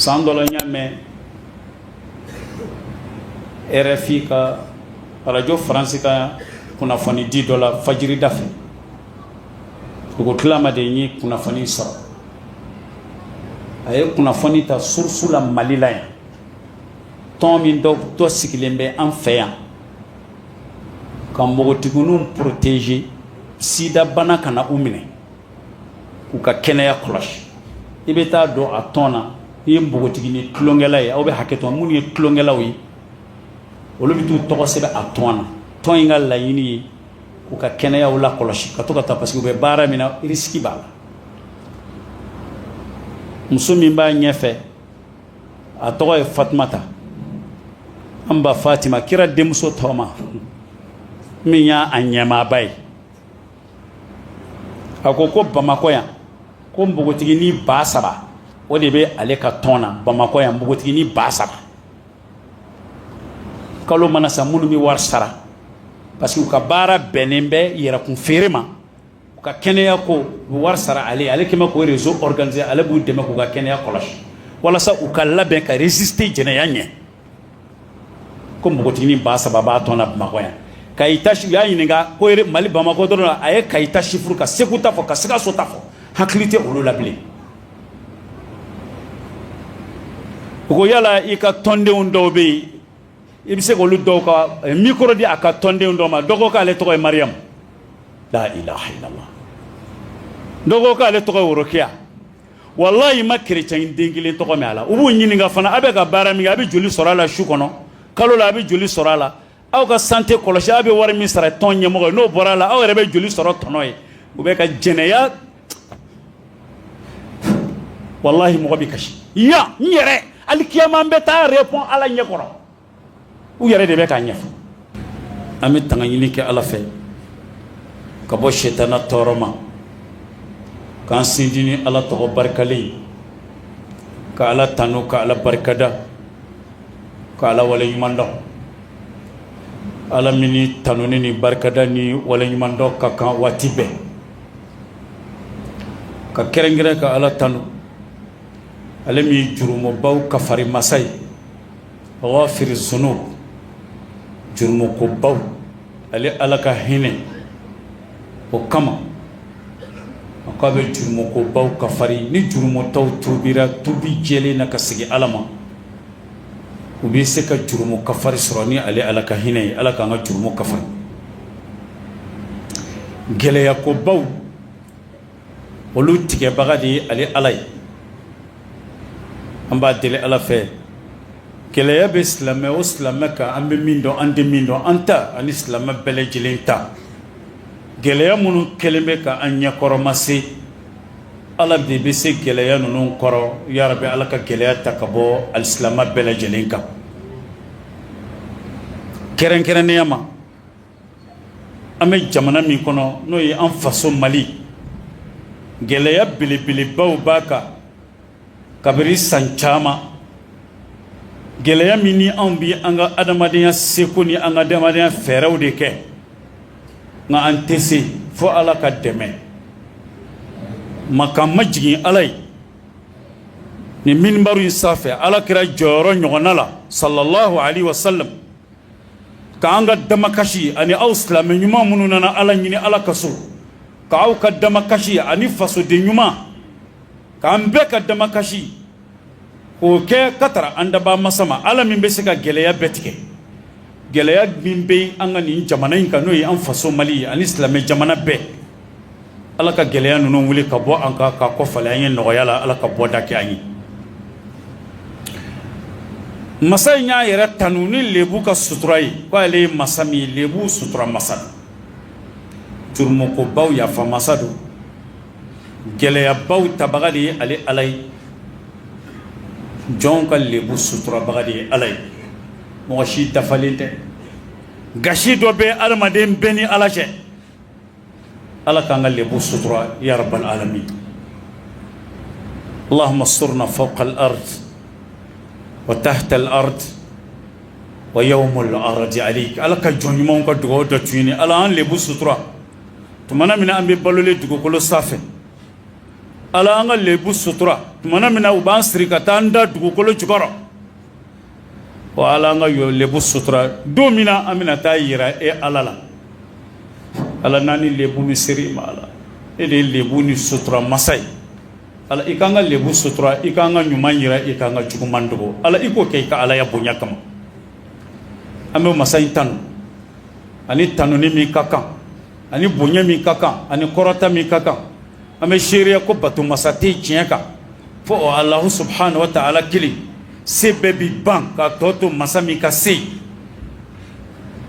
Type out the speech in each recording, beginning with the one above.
san dɔ la n y'a mɛn RFI ka radio France ka kunnafoni di dɔ la fajiri da fɛ dugu tilama de ye kunnafoni sɔrɔ a ye kunnafoni ta source la Mali la yan tɔn min dɔ sigilen bɛ an fɛ yan ka npogotigininw protéger sida bana kana u minɛ k'u ka kɛnɛya kɔlɔsi i bɛ taa dɔn a tɔn na i ye npogotigi ni tulonkɛla ye aw bɛ hakɛ to minnu ye tulonkɛlaw ye olu bɛ t'u tɔgɔ sɛbɛn a tɔn na tɔn in ka laɲini ye k'u ka kɛnɛyaw la kɔlɔsi ka to ka taa parce que u bɛ baara min na risque b'a la muso min b'a ɲɛfɛ a tɔgɔ ye Fatumata an ba Fatima kira denmuso tɔgɔma min y'a ɲɛmaaba ye a ko Bamakɔ yan ko npogotigini 3,000 o de bɛ ale ka tɔn na Bamakɔ yan npogotigini 3,000 kalo mana sa minnu bɛ wari sara parce que u ka baara bɛnnen bɛ yɛrɛkun feere ma u ka kɛnɛya ko u bɛ wari sara ale kɛmɛ k'o réseau organiser ale b'u dɛmɛ k'u ka kɛnɛya kɔlɔsi walasa u ka labɛn ka résister jɛnɛya ɲɛ ko npogotigini 3,000 b'a tɔn na Bamakɔ yan Kayita u y'a ɲininka ko Mali Bamakɔ dɔrɔn a ye Kayita chiffre ka Segu ta fɔ ka Sikaso ta fɔ hakili tɛ olu la bilen u ko yala i ka tɔndenw dɔw bɛ yen i bɛ se k'olu dɔw ka micro di a ka tɔndenw dɔw ma dɔ ko k'ale tɔgɔ ye Mariam la ilaha illallah dɔ ko k'ale tɔgɔ ye Worokiya wallahi ma chrétien den kelen tɔgɔ mɛn a la u b'u ɲininka fana a bɛ ka baara min kɛ a bɛ joli sɔrɔ a la su kɔnɔ kalo la a bɛ joli sɔrɔ a la aw ka santé kɔlɔsi a bɛ wari min sara tɔn ɲɛmɔgɔ ye n'o bɔra a la aw yɛrɛ bɛ joli sɔrɔ tɔnɔ ye u bɛ ka jɛnɛya wallahi mɔgɔ bɛ kasi ya n yɛrɛ alikiyama n bɛ taa répond ala ɲɛkɔrɔ u yɛrɛ de bɛ k'a ɲɛfɔ an bɛ tanga ɲini kɛ ala fɛ ka bɔ sitana tɔɔrɔ ma k'an sinji ni ala tɔgɔ barikalen ka ala tanu ka ala barikada ka ala waleɲuman dɔn ala min ni tanuni ni barikada ni waleɲuman dɔn ka kan waati bɛɛ ka kɛrɛnkɛrɛn ka ala tanu ale min jurumobaw kafari masa ye ghafiri zunub jurumukobaw ale ala ka hinɛ o kama a ko a bɛ jurumukobaw kafari ni jurumutaw tubira tubi jɛlen na ka segin ala ma u bɛ se ka jurumu kafari sɔrɔ ni ale ala ka hinɛ ye ala k'an ka jurumu kafari gɛlɛyakobaw olu tigɛbaga de ye ale ala ye an b'a deli ala fɛ gɛlɛya bɛ silamɛ o silamɛ kan an bɛ min dɔn an tɛ min dɔn an ta ani silamɛ bɛɛ lajɛlen ta gɛlɛya minnu kɛlen bɛ ka an ɲɛkɔrɔma se ala de bɛ se gɛlɛya ninnu kɔrɔ ya Rabbi ala ka gɛlɛya ta ka bɔ alisilamɛ bɛɛ lajɛlen kan kɛrɛnkɛrɛnnenya ma an bɛ jamana min kɔnɔ n'o ye an faso Mali gɛlɛya belebelebaw b'a kan kabiri san caman gɛlɛya min ni anw bi an ka adamadenya seko ni an ka adamadenya fɛɛrɛw de kɛ nka an tɛ se fo ala ka dɛmɛ ma k'an majigin ala ye ni minbaru in sanfɛ ala kɛra jɔyɔrɔ ɲɔgɔnna la sallallahu alaihi wasallam k'an ka damakasi ani aw silamɛ ɲuman minnu nana ala ɲini ala ka so k'aw ka damakasi ani fasoden ɲuman k'an bɛɛ ka damakasi k'o kɛ ka tara an daba masa ma ala min bɛ se ka gɛlɛya bɛɛ tigɛ gɛlɛya min bɛ an ka nin jamana in kan n'o ye an faso Mali ani silamɛ jamana bɛɛ ala ka gɛlɛya ninnu wuli ka bɔ an kan ka kɔfale an ye nɔgɔya la ala ka bɔ da kɛ an ye masa in y'a yɛrɛ tanu ni lebu ka sutura ye ko ale ye masa min ye lebu sutura masa don jurumukobaw yafa masa don gɛlɛyabaw tabaga de ye ale ala ye jɔnw ka lebu suturabaga de ye ala ye mɔgɔ si dafalen tɛ gasi dɔ bɛ adamaden bɛɛ ni ala cɛ ala k'an ka lebu sutura ya rabbal alamin allahumma surna fawqa al-ard wa tahta al-ard wa yawmul ardi alayk ala ka jɔn ɲumanw ka dugawu dɔ tuyini ala an lebu sutura tumana min an bɛ balolen dugukolo sanfɛ ala an ka lebu sutura tumana min na u b'an siri ka taa an da dugukolo jukɔrɔ wa ala an ka lebu sutura don min na an bɛna taa yira ala la ala n'ani lebu ni siri ma ala e de ye lebu ni sutura masa ye ala i kan ka lebu sutura i kan ka ɲuman yira i kan ka juguman dogo ala i k'o kɛ i ka alaya bonya kama an bɛ masa in tanu ani tanuni min ka kan ani bonya min ka kan ani kɔrɔta min ka kan an bɛ seereya ko bato masa tɛ tiɲɛ kan fo o alahu subhanahu wa ta'ala kelen se bɛɛ bi ban ka tɔ to masa min ka se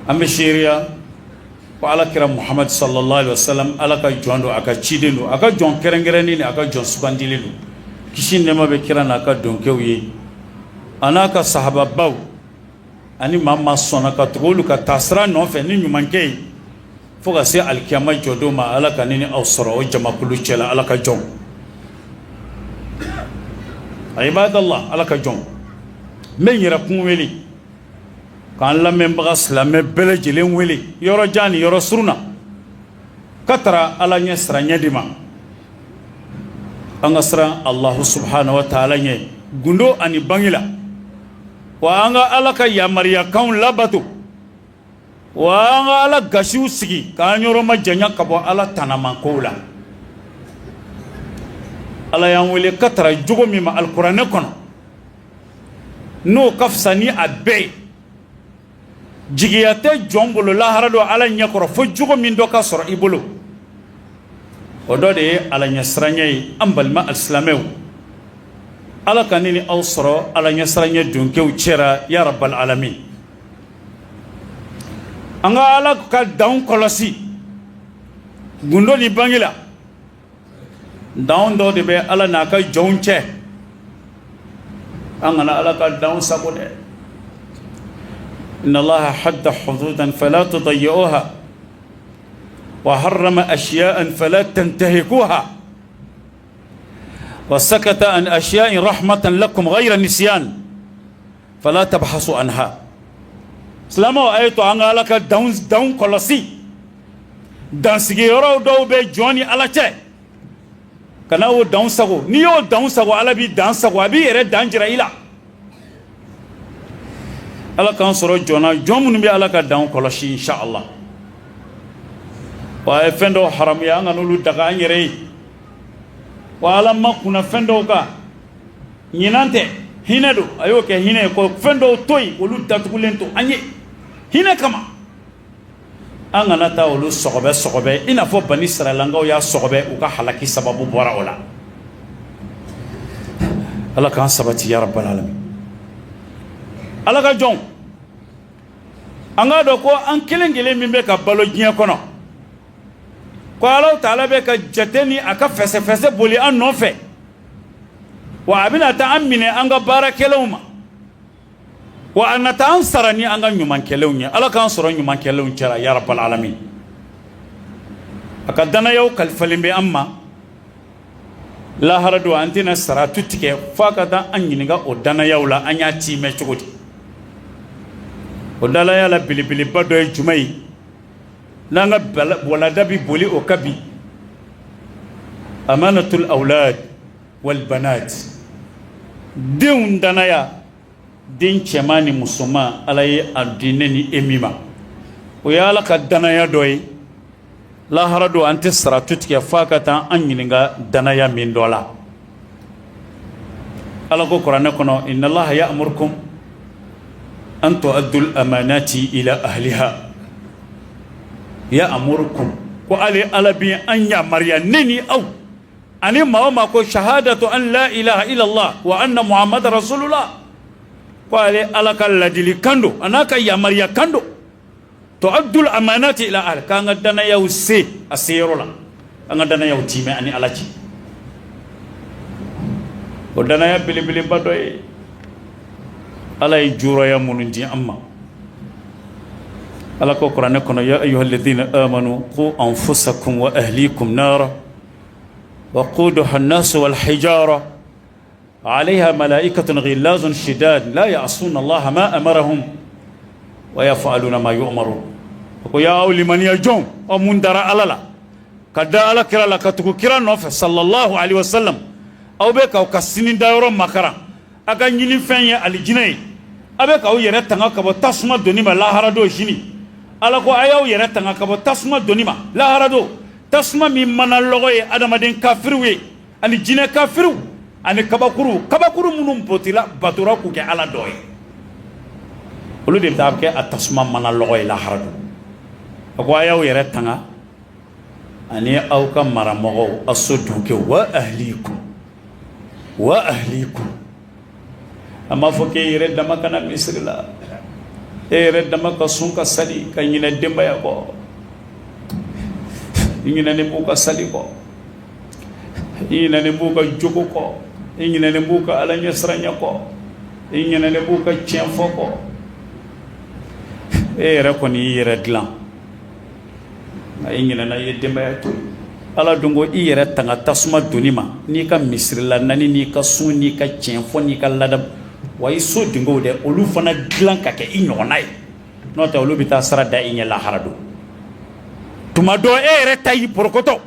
an bɛ seereya ko ala kira muhammad sallallahu alaihi wasallam ala ka jɔn don a ka ciden don a ka jɔn kɛrɛnkɛrɛnnen don a ka jɔn sugandilen don kisi nɛɛma bɛ kira n'a ka dɔnkɛw ye a n'a ka sahababaw ani maa maa sɔnna ka tugu olu ka taasira nɔfɛ ni ɲumankɛ ye fo ka se alikiyama jɔdon ma ala ka ne ni aw sɔrɔ o jamakulu cɛla ala ka jɔn a ibadallah ala ka jɔn n bɛ n yɛrɛ kun wele k'an lamɛnbaga silamɛ bɛɛ lajɛlen wele yɔrɔ jan ni yɔrɔ surun na ka tara ala ɲɛ siranɲɛ de ma an ka siran alahu subhanahu wa ta'ala ɲɛ gundo ani bange la wa an ka ala ka yamariyakanw labato wa an ka ala gasiw sigi k'an yɔrɔ ma janya ka bɔ ala tanamakow la ala y'an wele ka tara jogo min ma alikuranɛ kɔnɔ n'o ka fisa ni a bɛɛ ye jigiya tɛ jɔn bolo lahara don ala ɲɛkɔrɔ fo jogo min dɔ ka sɔrɔ i bolo o dɔ de ye ala ɲɛsiranɲɛ ye an balima alisilamɛw ala ka ne ni aw sɔrɔ ala ɲɛsiranɲɛ donkew cɛra ya rabbal alamin an ka ala ka danw kɔlɔsi gundo ni bange la danw dɔ de bɛ ala n'a ka jɔnw cɛ an kana ala ka danw sago dɛ إن الله حد حدودا فلا تضيئوها وحرم أشياء فلا تنتهكوها وسكت عن أشياء رحمة لكم غير نسيان فلا تبحثوا عنها سلام آياتو أنا لك دون كلاسي دان سيجيرو دو بي جوني على تي كنا هو دون سغو نيو دون سغو على بي دان سغو أبي يرد دان جرائيلا ala kan sɔrɔ jɔna jɔn minnu bɛ ala ka danw kɔlɔsi inshallah wa ye fɛn dɔw haramuya an ka n'olu daga an yɛrɛ ye wa ala ma kunna fɛn dɔw kan ɲinan tɛ hinɛ don a y'o kɛ hinɛ ye ko fɛn dɔw to yen olu datugulen to an ye hinɛ kama an kana taa olu sɔgɔbɛ sɔgɔbɛ i n'a fɔ bani israɛlankaw y'a sɔgɔbɛ u ka halaki sababu bɔra o la ala k'an sabati ya rabbal alamin ala ka jɔn an k'a dɔn ko an kelen kelen min bɛ ka balo diɲɛ kɔnɔ ko ala ta'ala bɛ ka jate ni a ka fɛsɛfɛsɛ boli an nɔfɛ wa a bɛna taa an minɛ an ka baarakɛlaw ma wa a na taa an sara ni an ka ɲumankɛlaw ye ala k'an sɔrɔ ɲumankɛlaw cɛla ya rabbal alamin a ka danayaw kalifalen bɛ an ma lahara don an tɛna saratu tigɛ f'a ka taa an ɲininka o danayaw la an y'a tiimɛ cogo di o dalaya la belebeleba dɔ ye jumɛn ye n'an ka walada bi boli o ka bi amanatul awlad wal banat denw danaya den cɛman ni musoman ala ye a di ne ni e min ma o ye ala ka danaya dɔ ye lahara don an tɛ saratu tigɛ f'a ka taa an ɲininka danaya min dɔ la ala ko kuranɛ kɔnɔ inna allaha ya'murukum an tu'addul amanati ila ahliha ya'murukum ko ala bi an yamariya ne ni aw ani maa o maa ko shahadatu an la ilaha illallah wa anna muhammad rasulullah ko ala ka ladili kando ana ka yamariya kando tu'addul amanati ila ahli kan ga danayaw se a seyɔrɔ la an ga danayaw tiimɛ ani ala ci o danaya belebeleba dɔ ye ala ye juraya minnu di an ma ala ko kuranɛ kɔnɔ ya ayyuhalladhina amanu qu anfusakum wa ahlikum nara وقودها الناس والحجارة عليها ملائكة غلاظ شداد لا يعصون الله ما أمرهم ويفعلون ما يؤمرون يا أولي من يجون ومن درى ألالا kada ala kira la katugu kira no fe sallallahu alaihi wasallam aw be ka ka sinin da yoro makara aga nyini fenye alijinai abe ka o yere tanga ka bo tasma doni ma lahara do jini ala ko ayaw yere tanga ka bo tasma doni ma lahara do tasma mi mana logo ye adamaden kafiru ye ani jine kafiru ani kabakuru munum potila batura ku ke ala do ye olu de tabke atasma mana logo ye lahara do ko ayaw yere tanga ani aw ka maramogo asodu ke wa ahlikum amma foke yere dama kana misri la yere dama ka sunka sali ka nyina demba ya ko nyina ne buka sali ko nyina ne buka jogo ko nyina ne buka ala nyasranya ko nyina ne buka chenfo ko yere ko ni yere dlan ay nyina na ye demba ya to ala dungo i yere tanga tasuma donima ni ka misri la nani ni ka sun ni ka chenfo ni ka ladab way so dingo de olu fana dlan ka ke i ñonay no ta olu bita sara da i ñela haradu tuma do ere tay porkoto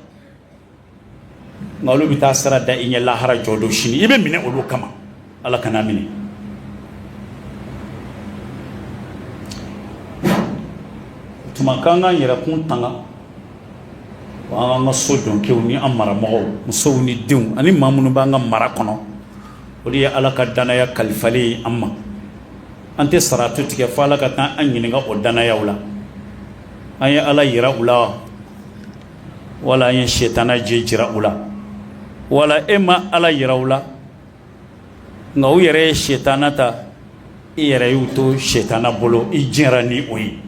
ngolu bita sara da i ñela hara jodo shini ibe mine olu kama ala kana mini tuma kanga yera kun tanga wa nga so don ke ni amara mo muso ni diw ani mamunu ba nga mara kono odi ala ka danaya kalifale amma ante saratu tike fala ka tan an yininga o danaya wala ay ala yira ula wala yin shetana je jira ula wala ema ala yira ula nga u yere shetana ta yere yuto shetana bolo i jira ni oyi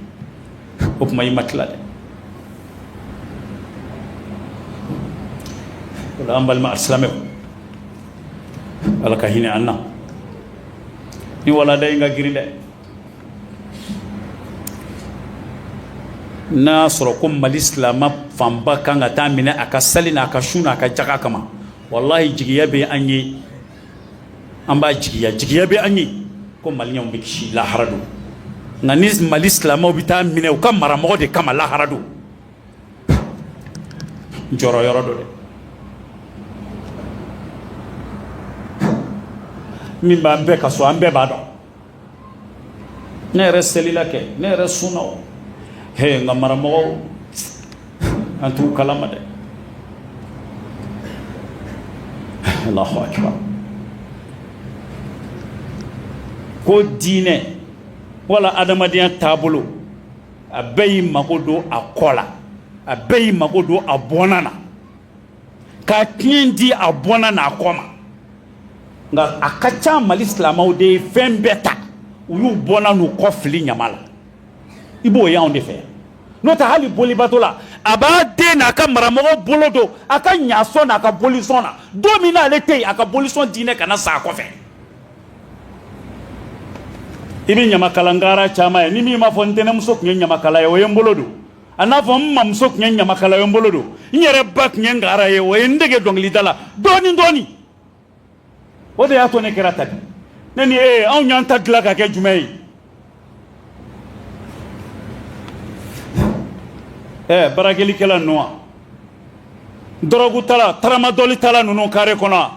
o kuma yimatla de wala ambal ma aslame ala ka hine anna ni wala day nga girinde na soro ko mal islam famba kanga tamina aka salina aka shuna aka jaka kama wallahi jigiya be anyi amba jigiya be anyi ko mal nyam be kishi la haradu ngani mal islam bi tamina o kam mara mo de kama la haradu joro yoro do de min ba be ka so ambe ba do ne reselila ke ne resuno he ngamara mo antu kalama de Allahu akbar ko dine wala adamadiyan tabulo abayi magodo akola abayi magodo abonana ka kindi abonana akoma nga akacha mal islamaw de fembeta uyu bona no kofli nyamala ibo ya onde fe no ta hali boli batola abade na ka maramogo bolodo aka nyaso na ka bolisona domina lete aka bolison dine kana sa kofe ibi nyama kalangara chama ni mi ma fontene musok nyama kala yo mbolodo anafo mam musok nyama kala yo mbolodo nyere bak nyangara yo ndege dongli dala doni o de ya to ne kera tadi nani an nyanta dla ka ke jumai barageli kala noa drogu tala tramadoli tala nuno kare kona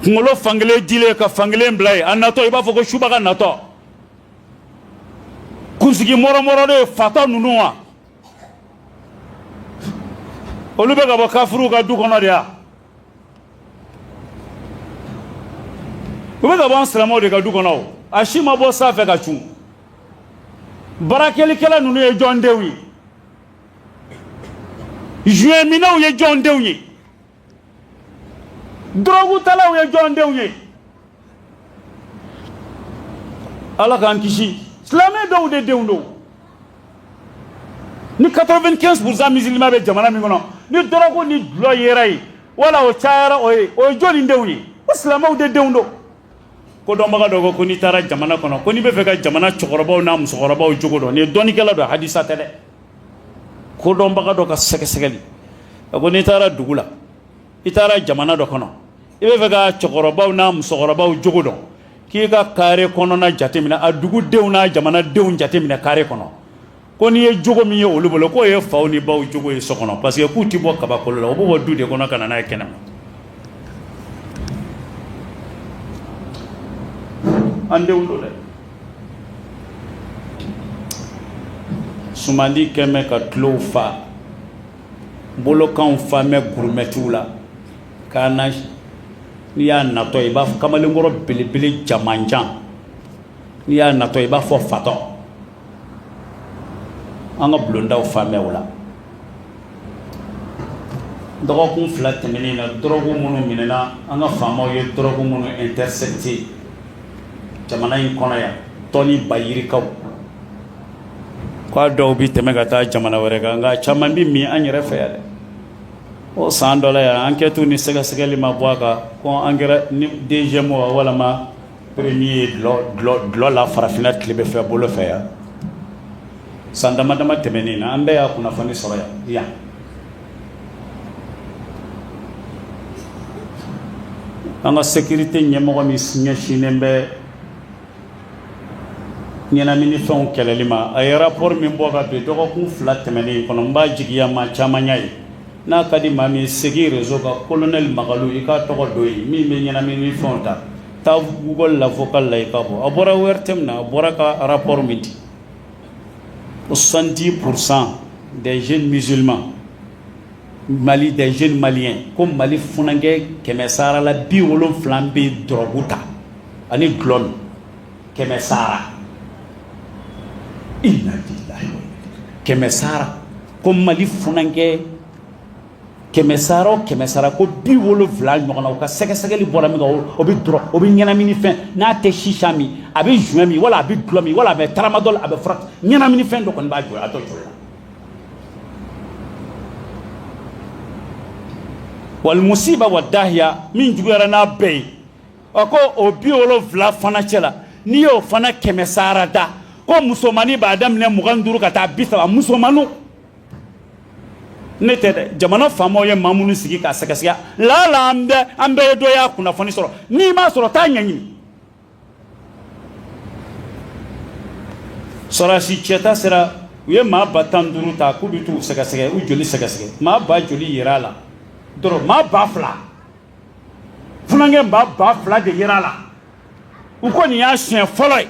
ngolo fangle dile ka fangle mblay anato iba foko shubaga nato kunsigi moro de fata nuno olu be ga ba kafuru ga du kono dia ube ga bon salamo de ga du kono ashima bo sa fe ga chu barakeli kala nunu ye jondewi juemina ye jondewi drogu tala ye jondewi ala kan kishi islamé do de dewndo ni 95% musulman be jamana mi ngono ni drogu ni lo yeray wala o chaara o joli ndewni islamé de dewndo ko do maga dogo ko ni tara jamana kono ko ni be feka jamana chokorobaw na musokorobaw jogodo ni doni kala do hadisa tede ko do maga do ka seke sekeli ko ni tara dugula itara jamana do kono ibe feka chokorobaw na musokorobaw jogodo ki ka kare kono na jatemina adugu dewna jamana dew jatemina kare kono ko ni ye jogo min ye olu bolo ko ye faw ni baw jogo ye so kɔnɔ parce que k'u ti bɔ kabakolo la u bɛ bɔ du de kɔnɔ ka na n'a ye kɛnɛma an denw don dɛ sumandi kɛmɛ ka tulow fa bolokanw fa mɛ gurumɛtiw la k'a na n'i y'a natɔ i b'a fɔ kamalenkɔrɔ belebele jamanjan n'i y'a natɔ i b'a fɔ fatɔ an ka bulondaw fa mɛ o la dɔgɔkun 2 tɛmɛnen na dɔrɔgu minnu minɛna an ka faamaw ye dɔrɔgu minnu intercepté jamana in kɔnɔ yan tɔni bayirikaw k'a dɔw bi tɛmɛ ka taa jamana wɛrɛ kan nka caman bi min an yɛrɛ fɛ yan dɛ o san dɔ la yan enquête ni sɛgɛsɛgɛli ma bɔ a kan ko an kɛra ni deuxième walama premier dulɔ la farafinna tile bɛ fɛ bolo fɛ yan san dama dama tɛmɛnen na an bɛɛ y'a kunnafoni sɔrɔ yan an ka sécurité ɲɛmɔgɔ min ɲɛsinnen bɛ ɲɛnamini fɛnw kɛlɛli ma a ye rapport min bɔ ka bin dɔgɔkun 2 tɛmɛnen kɔnɔ n b'a jigiya maa caman y'a ye n'a ka di maa min segi réseau kan colonel Magalu i k'a tɔgɔ don yen min bɛ ɲɛnamini fɛnw ta taa Google la vocal la i ka bɔ a bɔra ORTM na a bɔra ka rapport min di 70% des jeunes musulmans Mali des jeunes maliens ko Mali funanke 100 la 70 bɛ drogue ta ani glon 100 inna lillahi 100 ko Mali funanke 100 ko 70 ɲɔgɔn na u ka sɛgɛsɛgɛli bɔra min kan o bɛ drogue o bɛ ɲɛnamini fɛn n'a tɛ shisha min a bɛ joint min wala a bɛ glon min wala a bɛ tramadol a bɛ fura ɲɛnamini fɛn dɔ kɔni b'a jɔ a tɔ jɔ la wal musiba wa dahiya min juguyara n'a bɛɛ ye ko o 70 fana cɛla n'i y'o fana 100 da ko musomani b'a daminɛ 25 ka taa 30 musomanu ne tɛ dɛ jamana faamaw ye maa minnu sigi k'a sɛgɛsɛgɛ lala an bɛɛ ye dɔ y'a kunnafoni sɔrɔ n'i m'a sɔrɔ taa ɲɛɲini sɔrɔsi cɛta sera u ye maa ba 15 ta k'u bɛ t'u sɛgɛsɛgɛ u joli sɛgɛsɛgɛ maa ba joli yera a la dɔrɔn maa ba 2 funankɛ maa ba 2 de yera a la u ko nin y'a siɲɛ fɔlɔ ye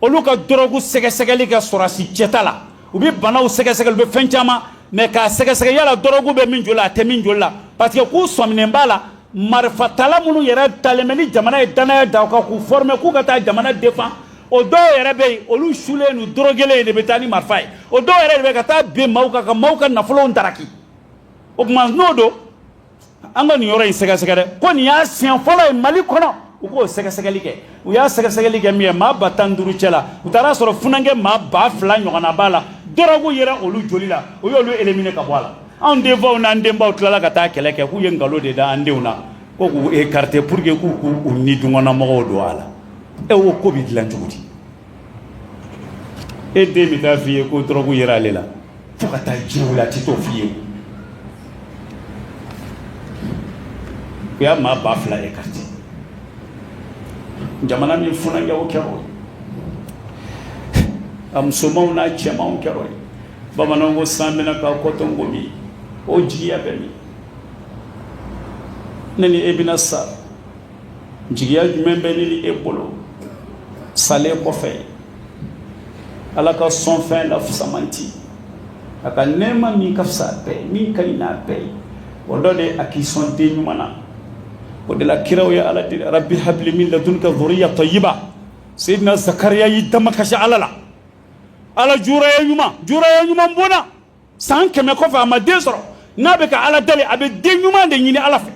olu ka dɔrɔgu sɛgɛsɛgɛli kɛ sɔrɔsi cɛta la u bɛ banaw sɛgɛsɛgɛli u bɛ fɛn caman mais k'a sɛgɛsɛgɛ yala dɔrɔgu bɛ min joli la a tɛ min joli la parce que k'u sɔminen b'a la marifatala minnu yɛrɛ dalen bɛ ni jamana ye danaya da u kan k'u former k'u ka taa jamana défend o dɔw yɛrɛ bɛ yen olu sulen n'u dɔrɔgelen de bɛ taa ni marifa ye o dɔw yɛrɛ de bɛ ka taa bin maaw kan ka maaw ka nafolow ndaraki o tuma n'o don an ka nin yɔrɔ in sɛgɛsɛgɛ dɛ ko nin y'a siɲɛ fɔlɔ ye Mali kɔnɔ u k'o sɛgɛsɛgɛli kɛ u y'a sɛgɛsɛgɛli kɛ min ye maa ba 15 cɛ la u taara sɔrɔ funankɛ maa ba 2 ɲɔgɔnna b'a la dɔrɔgu yɛrɛ olu joli la u y'olu éliminer ka bɔ a la anw denfaw n'an denbaw tilala ka taa kɛlɛ kɛ k'u ye nkalon de da an denw na ko k'u écarter pour que k'u ni dungɔnnamɔgɔw don a la o ko bɛ dilan cogo di e den bɛ taa f'i ye ko dɔrɔgu yɛrɛ ale la fo ka taa diɲɛ wuli a tɛ t'o f'i ye u y'a maa ba 2 écarter jamana min funankɛ o kɛra o ye a musomanw n'a cɛmanw kɛra o ye bamananw ko san bɛna k'a kɔtɔ nkomi o jigiya bɛ min ne ni e bɛna sa jigiya jumɛn bɛ ne ni e bolo salen kɔfɛ ala ka sɔn fɛn la fusamanti a ka nɛɛma min ka fisa a bɛɛ min ka ɲi n'a bɛɛ ye o dɔ de a k'i sɔn den ɲuman na o de la kiraw ye ala deli rabbi habli min ladunka dhurriya tayyiba Seydina Zakariya y'i dama kasi ala la ala juraya ɲuman bona san 100 kɔfɛ a ma den sɔrɔ n'a bɛ ka ala deli a bɛ den ɲuman de ɲini ala fɛ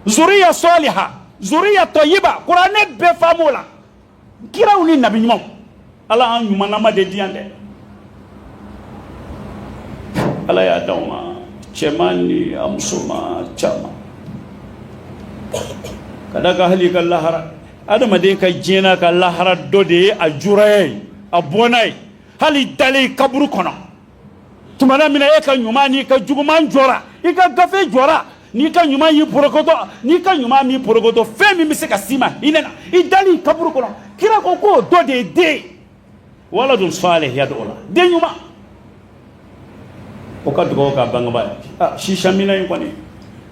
zuriya saliha zuriya tayyiba kuranɛ bɛɛ faamu la kiraw ni nabi ɲumanw ala an ɲumanama de di yan dɛ ala y'a d'aw ma cɛman ni a musoman caman ka da ka hali ka lahara adamaden ka diɲɛ n'a ka lahara dɔ de ye a juraya ye a bɔnna ye hali dalen kaburu kɔnɔ tumana min na e ka ɲuman n'i ka juguman jɔra i ka gafe jɔra n'i ka ɲuman y'i porokoto n'i ka ɲuman m'i porokoto fɛn min bɛ se ka s'i ma i nana i dalen kaburu kɔnɔ kira ko k'o dɔ de ye den waladun salih yad'u la den ɲuman o ka dugawu k'a bangebaa ye sisa mina in kɔni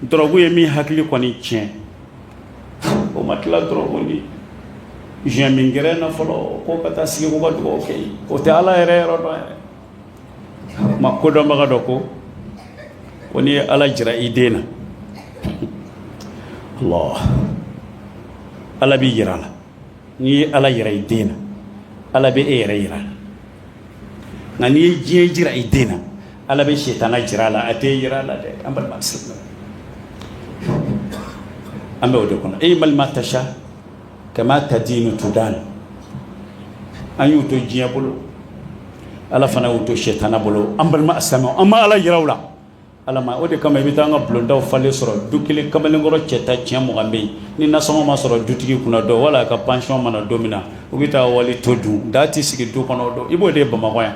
dɔrɔgu ye min hakili kɔni tiɲɛ o ma tila dɔrɔgu ni juin min gɛrɛ na fɔlɔ ko ka taa sigi ko ka dugawu kɛ ye o tɛ ala yɛrɛ yɔrɔ dɔn yɛrɛ ma kodɔnbaga dɔ ko n'i ye ala jira i den na Allah ala b'i yira la n'i ye ala yira i den na ala bɛ e yɛrɛ yira la nka n'i ye diɲɛ jira i den na ala bɛ sitana jira la a tɛ yira la dɛ an balima silamɛ an bɛ o de kɔnɔ e balima tasha kama tadinu tudan an y'u to diɲɛ bolo ala fana y'u to sitana bolo an balima silamɛ an ma ala yira u la ala ma o de kama i bɛ taa an ka bulondaw falen sɔrɔ du kelen kamalenkɔrɔ cɛ ta tiɲɛ mugan bɛ yen ni nasɔngɔ ma sɔrɔ dutigi kunna dɔ wala a ka pension mana don min na u bɛ taa wali to dun da tɛ sigi du kɔnɔ o don i b'o de ye bamakɔ yan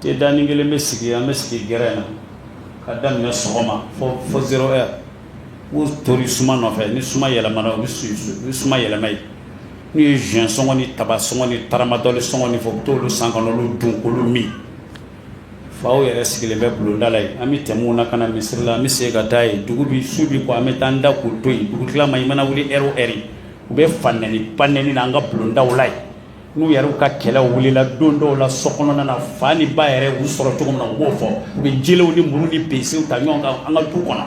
te dani kelen bɛ sigi an bɛ sigi gɛrɛ na ka daminɛ sɔgɔma fo 0 heure u tori suma nɔfɛ ni suma yɛlɛmana u bɛ suma yɛlɛma ye n'u ye juin sɔngɔ ni taba sɔngɔ ni taramadɔli sɔngɔ ni fɔ u bɛ t'olu san ka n'olu dun k'olu min faw yɛrɛ sigilen bɛ bulonda la yen an bɛ tɛmɛ u na ka na misiri la an bɛ segin ka taa yen dugu bi su bi kɔ an bɛ taa an da k'u to yen dugu tila ma i mana wuli ɛri o ɛri u bɛ fa nɛni ba nɛni na an ka bulondaw la yen n'u yɛrɛ ka kɛlɛ wulila don dɔw la so kɔnɔna na fa ni ba yɛrɛ u sɔrɔ cogo min na u b'o fɔ u bɛ jelew ni muru ni besiw ta ɲɔgɔn kan an ka du kɔnɔ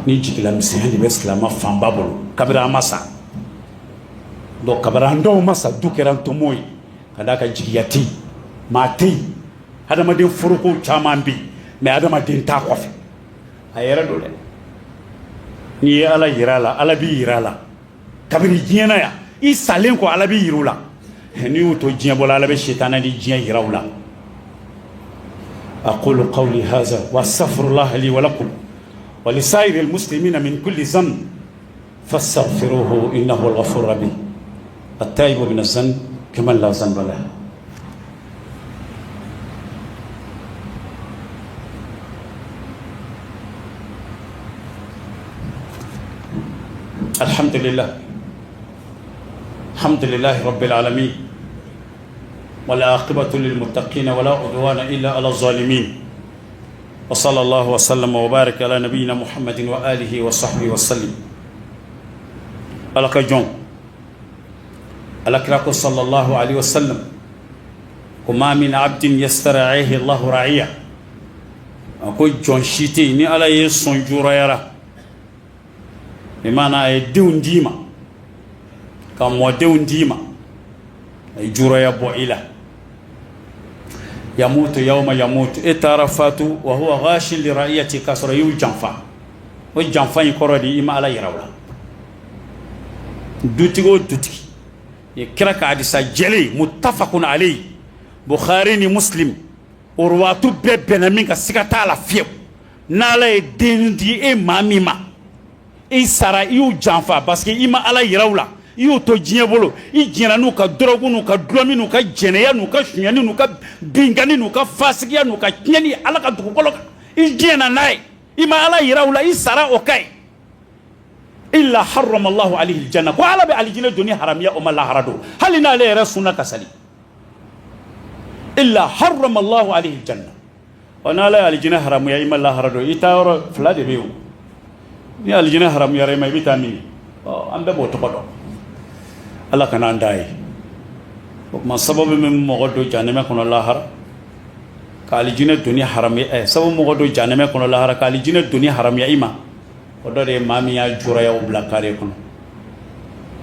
ni jigila misɛnya de bɛ silamɛ fanba bolo kabiri an ma sa donc kabiri an dɔw ma sa du kɛra ntomo ye ka d'a ka jigiya tɛ yen maa tɛ yen adamaden foroko caman bɛ yen mɛ adamaden t'a kɔfɛ a yɛrɛ don dɛ n'i ye ala yira a la ala b'i yira a la kabiri diɲɛ na yan i salen kɔ ala b'i yira u la n'i y'u to diɲɛ bɔla ala bɛ sitana di diɲɛ yira u la aqulu qawli hadha wa astaghfirullah li wa lakum wa li sa'iril muslimina min kulli dhanb fastaghfiruhu innahu al-ghafurur rahim at-taibu min adh-dhanb kaman la dhanba lahu الحمد لله رب العالمين والعاقبة للمتقين ولا عدوان إلا على الظالمين وصلى الله وسلم وبارك على نبينا محمد وآله وصحبه وسلم ألك جون ألك صلى الله عليه وسلم وما من عبد يسترعيه الله رعية أقول جون شيتي ني على يسون جورا يرى imana ay dewn dima kam mo dewn dima ay juro ya bo ila yamutu yawma yamutu itarafatu wa huwa ghashil li ra'iyati kasra yu janfa o janfa yi korodi ima ala yarawla dutigo dutigi ye kiraka hadisa jeli muttafaqun alayhi bukhari ni muslim urwatu bebena min ka sigata la fiye nala e dendi e mamima i sara i y'u janfa parce que i ma ala yiraw la i y'u to diɲɛ bolo i jɛnna n'u ka dɔrɔgu n'u ka dulɔmi n'u ka jɛnɛya n'u ka suɲɛni n'u ka binkani n'u ka fasigiya n'u ka tiɲɛni ala ka dugukolo kan i jɛnna n'a ye i ma ala yiraw la i sara o ka ye illa harrama allahu alayhi aljanna ko ala bɛ alijinɛ doni haramiya o ma lahara don hali n'ale yɛrɛ sunna ka sali illa harrama allahu alayhi aljanna o n'ala ye alijinɛ haramuya i ma lahara don i taa yɔrɔ fila de bɛ yen ni aljina haram yare mai vitamin an bɛ b'o tɔgɔ dɔn ala kana an da ye o kuma sababu min mɔgɔ don janɛmɛ kɔnɔ lahara ka alijinɛ doni haramiya sababu mɔgɔ don janɛmɛ kɔnɔ lahara ka alijinɛ doni haramiya i ma o dɔ de ye maa min y'a jurayaw bila kare kɔnɔ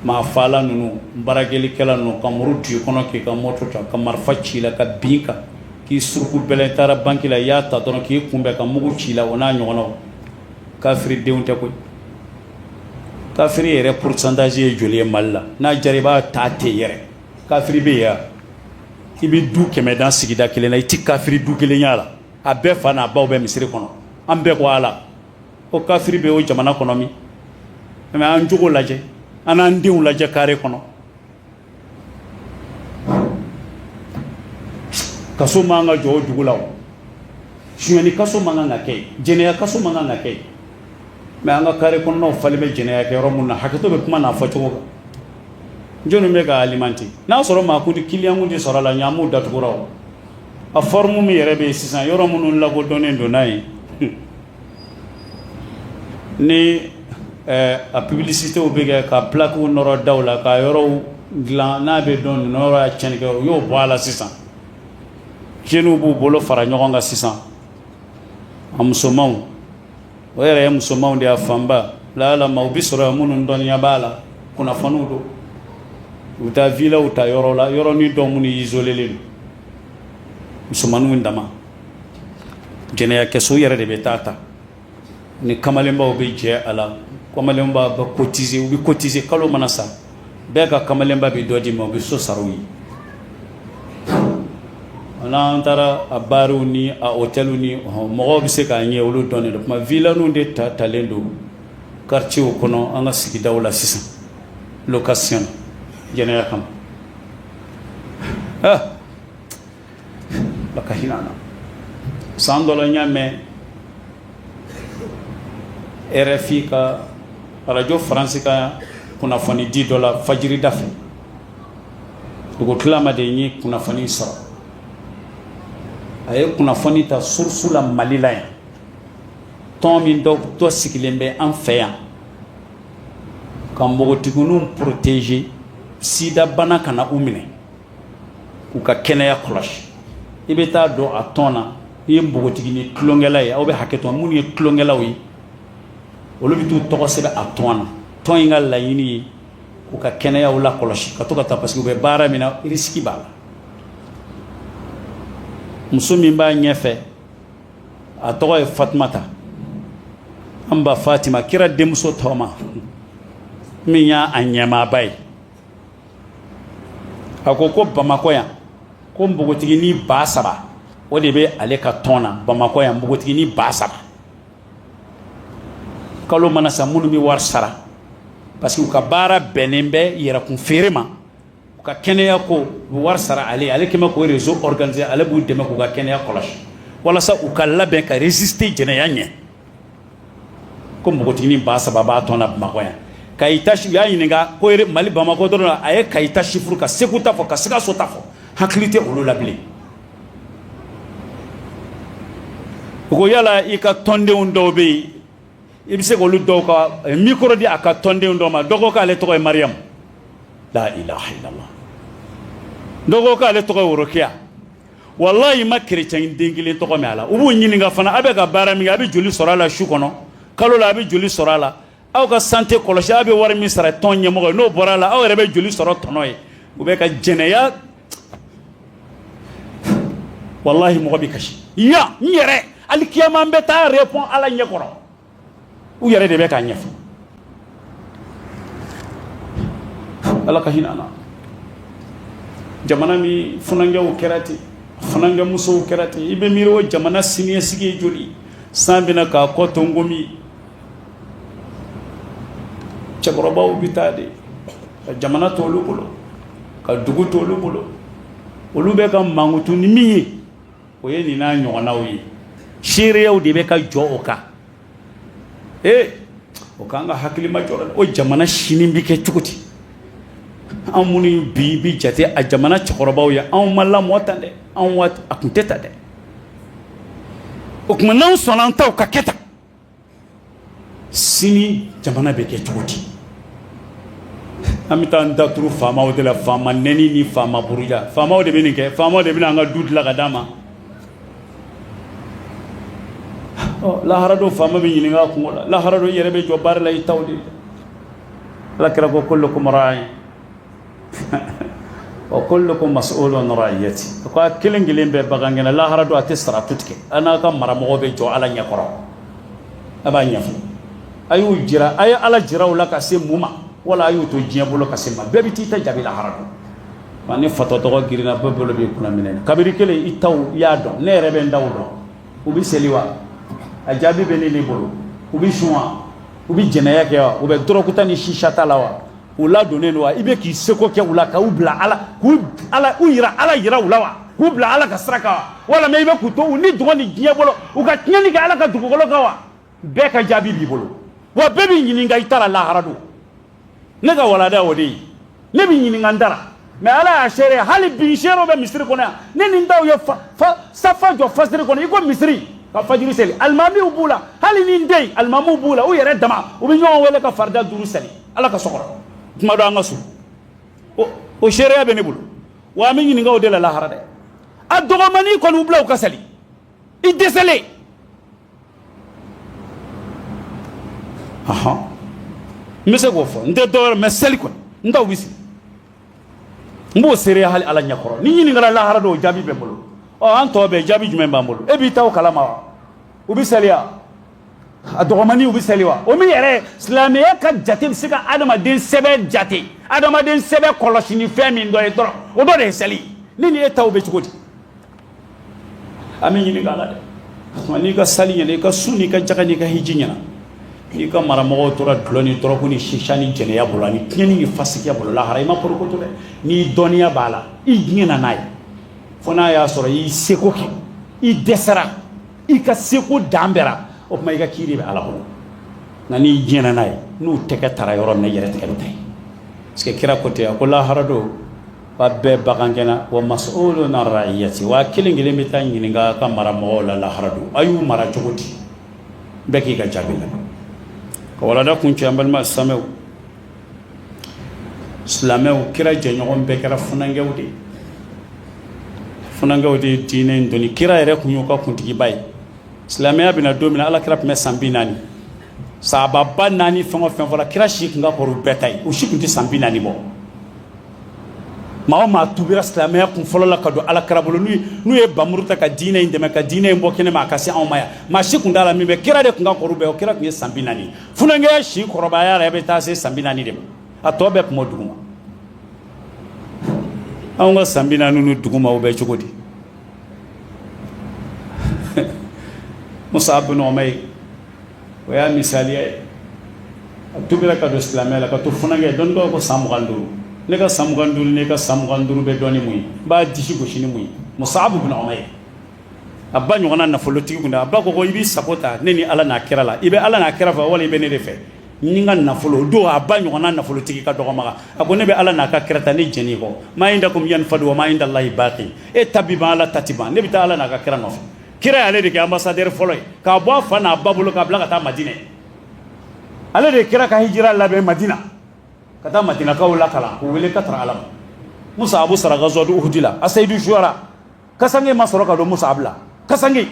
maa faala ninnu baarakɛlikɛla ninnu ka muru t'i kɔnɔ k'i ka moto ta ka marifa ci la ka bin kan k'i suruku bɛlɛn taara banki la i y'a ta dɔrɔn k'i kunbɛn ka mugu ci la o n'a ɲɔgɔnnaw kafiri denw tɛ koyi kafiri yɛrɛ pourcentage ye joli ye Mali la n'a jara i b'a ta ten yɛrɛ kafiri bɛ yen i bɛ du 100 dan sigida kelen na i ti kafiri du kelen y'a la a bɛɛ fa n'a baw bɛ misiri kɔnɔ an bɛɛ ko ala o kafiri bɛ o jamana kɔnɔ min mɛ an jogo lajɛ an n'an denw lajɛ kare kɔnɔ kaso man ka jɔ o dugu la o suɲɛni kaso man kan ka kɛ jɛnɛya kaso man kan ka kɛ mɛ an ka kare kɔnɔnaw falen bɛ jɛnɛya kɛ yɔrɔ mun na hakɛto bɛ kuma n'a fɔcogo kan jonu me ka alimenti n'a sɔrɔ maa kun di client kun di sɔrɔ la ɲamu datugura a forme min yɛrɛ bɛ sisan yɔrɔ minnu lakodɔnnen don n'a ye ni a publicité bɛ kɛ ka plaque nɔrɔ daw la ka yɔrɔw dilan n'a bɛ dɔn nin yɔrɔ y'a tiɲɛni kɛ u y'o bɔ a la sisan jeunes b'u bolo fara ɲɔgɔn kan sisan a musomanw o yɛrɛ ye musomanw de y'a fanba lalama u bɛ sɔrɔ minnu dɔnniya b'a la kunnafoniw don u bɛ taa villaw ta yɔrɔ la yɔrɔnin dɔ minnu isolelen don musomaninw dama jɛnɛya kɛso yɛrɛ de bɛ ta ni kamalenbaw bɛ jɛ a la kamalenba bɛ cotiser u bɛ cotiser kalo mana sa bɛɛ ka kamalenba bɛ dɔ di ma u bɛ so sara u ye n'an taara a baariw ni a hôteliw ni mɔgɔw bɛ se k'a ɲɛ olu dɔnnen don kuma villainw de talen don quartierw kɔnɔ an ka sigidaw la sisan location jɛnɛya kama baka hinana san dɔ la n y'a mɛn RFI ka radio faransi ka kunnafoni di dɔ la fajiri da fɛ dugu tilama de ye kunnafoni sɔrɔ a ye kunnafoni ta source la Mali la yan tɔn min dɔ sigilen bɛ an fɛ yan ka npogotigininw protéger sida bana kana u minɛ k'u ka kɛnɛya kɔlɔsi i bɛ taa dɔn a tɔn na i ye npogotigi ni tulonkɛla ye aw bɛ hakɛ to minnu ye tulonkɛlaw ye olu bɛ t'u tɔgɔ sɛbɛn a tɔn na tɔn in ka laɲini ye k'u ka kɛnɛyaw la kɔlɔsi ka to ka taa parce que u bɛ baara min na risque b'a la muso min b'a ɲɛfɛ a tɔgɔ ye Fatumata an ba Fatima kira denmuso tɔgɔma min y'a ɲɛmaaba ye a ko Bamakɔ yan ko npogotigini 3,000 o de bɛ ale ka tɔn na Bamakɔ yan npogotigini 3,000 kalo mana sa minnu bɛ wari sara parce que u ka baara bɛnnen bɛ yɛrɛkun feere ma u ka kɛnɛya ko u bɛ wari sara ale kɛmɛ k'o réseau organiser ale b'u dɛmɛ k'u ka kɛnɛya kɔlɔsi walasa u ka labɛn ka résister jɛnɛya ɲɛ ko npogotigini 3,000 b'a tɔn na Bamakɔ yan Kayita u y'a ɲininka ko Mali Bamakɔ dɔrɔn a ye Kayita chiffre ka Segu ta fɔ ka Sikaso ta fɔ hakili tɛ olu la bilen u ko yala i ka tɔndenw dɔw bɛ yen i bɛ se k'olu dɔw ka micro di a ka tɔndenw dɔw ma dɔ ko k'ale tɔgɔ ye Mariam la ilaha illallah dɔ ko k'ale tɔgɔ ye Worokiya wallahi ma chrétien den kelen tɔgɔ mɛn a la u b'u ɲininka fana a bɛ ka baara min kɛ a bɛ joli sɔrɔ a la su kɔnɔ kalo la a bɛ joli sɔrɔ a la aw ka santé kɔlɔsi a bɛ wari min sara tɔn ɲɛmɔgɔ ye n'o bɔra a la aw yɛrɛ bɛ joli sɔrɔ tɔnɔ ye u bɛ ka jɛnɛya wallahi mɔgɔ bɛ kasi ya n yɛrɛ hali kiyama n bɛ taa répond ala ɲɛkɔrɔ u yɛrɛ de bɛ k'a ɲɛfɔ ala ka hinɛ an na jamana min funanŋɛw kɛra ten funanŋɛ musow kɛra ten i bɛ miiri o jamana siniɲɛsigi ye joli san bɛna k'a kɔ to nkomi cɛkɔrɔbaw bɛ taa de ka jamana to olu bolo ka dugu to olu bolo olu bɛ ka mankutu ni min ye o ye nin n'a ɲɔgɔnnaw ye seereyaw de bɛ ka jɔ o kan o k'an ka hakili ma jɔ o jamana sini bɛ kɛ cogo di anw minnu bi bɛ jate a jamana cɛkɔrɔbaw ye anw ma lamɔ tan dɛ anw waati a tun tɛ tan dɛ o tuma n'anw sɔnna an taw ka kɛ tan sini jamana bɛ kɛ cogo di an bɛ taa an da turu faamaw de la faama nɛni ni faama buruja faamaw de bɛ nin kɛ faamaw de bɛ an ka du dilan ka d'a ma lahara dɔ faama bɛ ɲininka a kungo la lahara dɔ i yɛrɛ bɛ jɔ baara la i taw de ala kira ko kullukum raa'in wa kullukum mas'ulun an ra'iyati ko a kelen kelen bɛɛ bagangɛnna lahara dɔ a tɛ sara tu tigɛ an n'a ka maramɔgɔ bɛ jɔ ala ɲɛkɔrɔ a b'a ɲɛfɔ a y'u jira a ye ala jira u la ka se mun ma wala a y'u to diɲɛ bolo ka se ma bɛɛ bɛ t'i ta jaabi lahara dɔn wa ni fatɔ tɔgɔ girinna bɛɛ bolo b'i kunna minɛ kabiri kelen i taw i y'a dɔn ne yɛrɛ bɛ n taw dɔn u bɛ seli wa a jaabi bɛ ne bolo u bɛ sun wa u bɛ jɛnɛya kɛ wa u bɛ dɔrɔkuta ni sisa ta la wa u ladonnen don wa i bɛ k'i seko kɛ u la k'u bila ala k'u yira ala yira u la wa k'u bila ala ka sira kan wa walima i bɛ k'u to u ni dɔgɔ ni diɲɛ bolo u ka tiɲɛni kɛ ala ka dugukolo kan wa bɛɛ ka jaabi b'i bolo wa bɛɛ b'i ɲininka i taara lahara don ne ka walanda o de ye ne bi ɲininka n dara mais ala y'a seere hali bi seerew bɛ misiri kɔnɔ yan ne ni n taw ye safa jɔ fasiri kɔnɔ i ko misiri ka fajiri seli alimamiw b'u la hali ni n den alimamiw b'u la u yɛrɛ dama u bɛ ɲɔgɔn wele ka farida 5 seli ala ka sɔgɔrɔ tuma dɔ an ka so o seereya bɛ ne bolo wa an bɛ ɲininka o de la lahara dɛ a dɔgɔmanin kɔni u bila u ka seli i dɛsɛlen n bɛ se k'o fɔ n tɛ dɔwɛrɛ mɛ seli kɔni n t'aw bɛ sigi n b'o seereya hali ala ɲɛkɔrɔ ni ɲininkala lahara dɔ o jaabi bɛ n bolo an tɔ bɛɛ jaabi jumɛn b'an bolo e b'i ta o kalama wa u bɛ seli wa a dɔgɔmanin u bɛ seli wa o min yɛrɛ silamɛya ka jate bɛ se ka adamaden sɛbɛn jate adamaden sɛbɛn kɔlɔsi ni fɛn min dɔ ye dɔrɔn o dɔ de ye seli ni nin e taw bɛ cogo di an bɛ ɲininka ala dɛ n'i ka sali ɲɛna i ka su n'i ka jaga n'i ka hiji ɲɛna n'i ka maramɔgɔw tora dulɔ ni dɔrɔku ni sisa ni jɛnɛya bolo ani tiɲɛni ni fasikiya bolo lahara i ma porokoto dɛ n'i dɔnniya b'a la i ɲɛna n'a ye fo n'a y'a sɔrɔ i seko kɛ i dɛsɛra i ka seko dan bɛra o tuma i ka kiiri bɛ ala bolo nka n'i ɲɛna n'a ye n'u tɛgɛ tara yɔrɔ min na i yɛrɛ tɛgɛ bɛ ta ye parce que kira ko ten a ko lahara don wa bɛɛ bagankɛna wa mas'ulun an ra'iyati wa kelen kelen bɛ taa ɲininka a ka maramɔgɔw la lahara don a y'u mara cogo di bɛɛ k'i ka jaabi la ka walada kun cɛ an balima silamɛw kira jɛɲɔgɔn bɛɛ kɛra funanŋɛw de funanŋɛw de ye diinɛ in dɔnni kira yɛrɛ kun y'u ka kuntigiba ye silamɛya bɛna don min na ala kira tun bɛ san 40 sahababa 4 fɛn o fɛn fɔra kira si tun ka kɔrɔ u bɛɛ ta ye u si tun tɛ san 40 bɔ maa o maa tubira silamɛya kun fɔlɔ la ka don ala kira bolo n'u ye bamuru ta ka diinɛ in dɛmɛ ka diinɛ in bɔ kɛnɛ ma a ka se anw ma yan maa si kun t'a la min bɛ kira de kun ka kɔrɔ u bɛɛ o kira tun ye san 40 funanŋɛya si kɔrɔbaya yɛrɛ bɛ taa se san 40 de ma a tɔ bɛɛ tun bɔ duguma anw ka san 40 ninnu duguma o bɛ cogo di Musa bin Umayr o y'a misaliya ye a tubira ka don silamɛya la ka to funanŋɛ dɔnni dɔw ko san 25 ne ka san 25 ne ka san 25 bɛ dɔn ni mun ye n b'a disi gosi ni mun ye Musa bin Umayr a ba ɲɔgɔnna nafolotigi kun a ba ko i b'i sago ta ne ni ala n'a kira la i bɛ ala n'a kira fɛ wala i bɛ ne de fɛ ni ka nafolo o don a ba ɲɔgɔnna nafolotigi ka dɔgɔ maga a ko ne bɛ ala n'a ka kira ta ne jɛn'i kɔ ma indakum yanfadu wa ma indallahi baqi e ta bi ban ala ta ti ban ne bɛ taa ala n'a ka kira nɔfɛ kira y'ale de kɛ ambassadeur fɔlɔ ye k'a bɔ a fa n'a ba bolo k'a bila ka taa Madinɛ ale de ye kira ka hijira labɛn Madina ka taa Madinakaw lakalan k'u wele ka tara ala ma Musa Abu sara gazwatu Uhud la a Seyidu Shuara kasange ma sɔrɔ ka don Musa Abu la kasange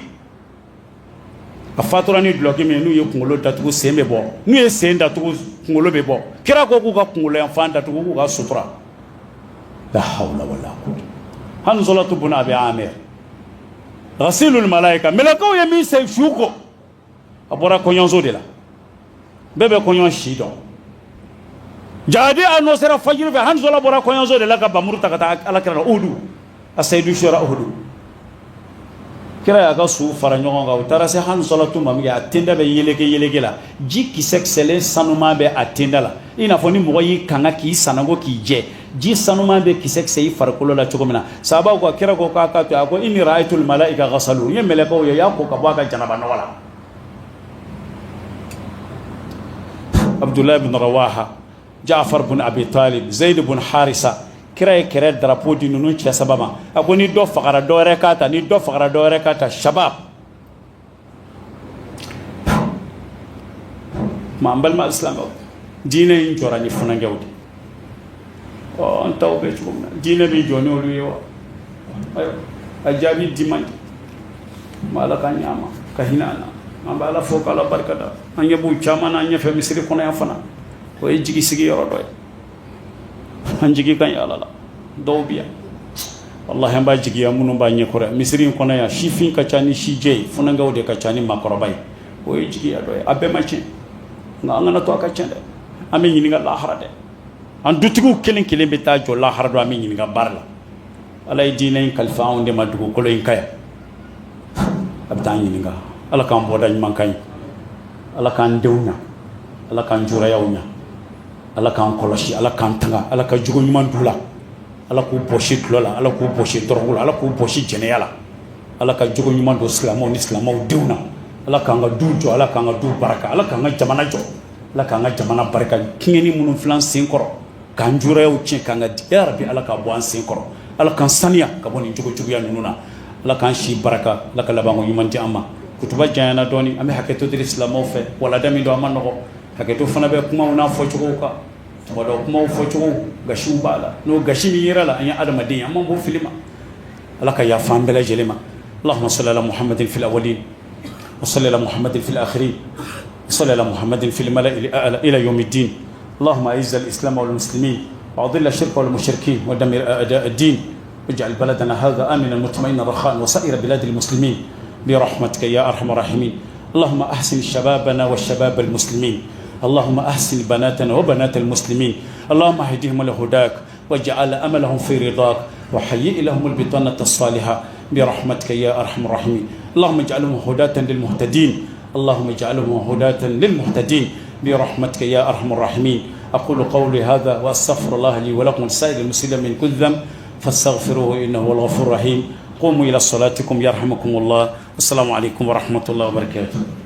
a fatura ni duloki min n'u ye kunkolo datugu sen bɛ bɔ n'u ye sen datugu kunkolo bɛ bɔ kira ko k'u ka kunkolo yanfan datugu k'u ka sutura la hawla wala quwwata Hanzalatu bun Abi Amir Rasulul Malaika melakaw ye min se su ko a bɔra kɔɲɔnso de la bɛɛ bɛ kɔɲɔn si dɔn jadi a n'o sera fajiri fɛ Hanzala bɔra kɔɲɔnso de la ka bamuru ta ka taa alakira la Uhudu a Seyidu Shuara Uhudu kira y'a ka su fara ɲɔgɔn kan u taara se Hanzalatu ma min kɛ a tenda bɛ yeleke la ji kisɛ kisɛlen sanuman bɛ a tenda la i n'a fɔ ni mɔgɔ y'i kanga k'i sanango k'i jɛ ji sanuman bɛ kisɛ kisɛ i farikolo la cogo min na sahabaw ko kira ko k'a ka to a ko inni ra'aytul malaika ghasalu n ye mɛlɛkɛw ye y'a ko ka bɔ a ka janaba nɔgɔ la Abdullah ibn Rawaha Ja'far bin Abi Talib Zaid bin Harisa kira ye kɛrɛ drapeau di ninnu cɛ saba ma a ko ni dɔ fagara dɔ wɛrɛ k'a ta ni dɔ fagara dɔ wɛrɛ k'a ta shabab ma an balima silamɛw diinɛ in jɔra ni funanŋɛw de an taw bɛ cogo min na diinɛ bɛ jɔ n'olu ye wa ayiwa a jaabi di man di ma ala ka ɲɛ an ma ka hinɛ an na an bɛ ala fo k'ala barika da an ɲɛ b'u caman na an ɲɛfɛ misiri kɔnɔ yan fana o ye jigi sigi yɔrɔ dɔ ye an jigi kan ye ala la dɔw bɛ yan wallahi an b'a jigiya minnu b'a ɲɛkɔrɔ misiri in kɔnɔ yan sifin ka ca ni sijɛ ye funanŋɛw de ka ca ni maakɔrɔba ye o ye jigiya dɔ ye a bɛɛ ma tiɲɛ nka an kana to a ka tiɲɛ dɛ an bɛ ɲininka lahara dɛ an dutigiw kelen kelen bɛ taa jɔ lahara dɔ an bɛ ɲininka baara la ala ye diinɛ in kalifa anw de ma dugukolo in ka yan a bɛ taa an ɲininka ala k'an bɔda ɲuman kan ye ala k'an denw ɲa ala k'an jurayaw ɲa ala k'an kɔlɔsi ala k'an tanga ala ka jogo ɲuman d'u la ala k'u bɔsi dulɔ la ala k'u bɔsi dɔrɔgu la ala k'u bɔsi jɛnɛya la ala ka jogo ɲuman don silamɛw ni silamɛw denw na ala k'an ka du jɔ ala k'an ka du baraka ala k'an ka jamana jɔ ala k'an ka jamana barika kiŋɛni minnu filan sen kɔrɔ k'an jurayaw tiɲɛ k'an ka ya rabbi ala k'a bɔ an sen kɔrɔ ala k'an saniya ka bɔ nin cogo juguya ninnu na ala k'an si baraka ala ka labanko ɲuman di an ma kutuba janyana dɔɔni an bɛ hakɛto diri silamɛw fɛ walada min don an ma nɔgɔ hakɛto fana bɛ kumaw n'a fɔcogow kan tuma dɔ kumaw fɔcogo gasiw b'a la n'o gasi min yera la an ye adamaden ye an man bɔ fili ma ala ka yafa an bɛɛ lajɛlen ma اللهم صل على محمد في الأولين وصل على محمد في الآخرين وصل على محمد في الملأ الأعلى إلى يوم الدين اللهم أعز الإسلام والمسلمين وأضل الشرك والمشركين ودمر أعداء الدين واجعل بلدنا هذا آمنا مطمئنا رخاء وسائر بلاد المسلمين برحمتك يا أرحم الراحمين اللهم أحسن شبابنا والشباب المسلمين اللهم أحسن بناتنا وبنات المسلمين اللهم اهدهم لهداك واجعل أملهم في رضاك وحيئ لهم البطانة الصالحة برحمتك يا أرحم الراحمين اللهم اجعلهم هداة للمهتدين اللهم اجعلهم هداة للمهتدين برحمتك يا أرحم الراحمين أقول قولي هذا وأستغفر الله لي ولكم ولسائر المسلمين من كل ذنب فاستغفروه إنه هو الغفور الرحيم قوموا إلى صلاتكم يرحمكم الله. السلام عليكم ورحمة الله وبركاته.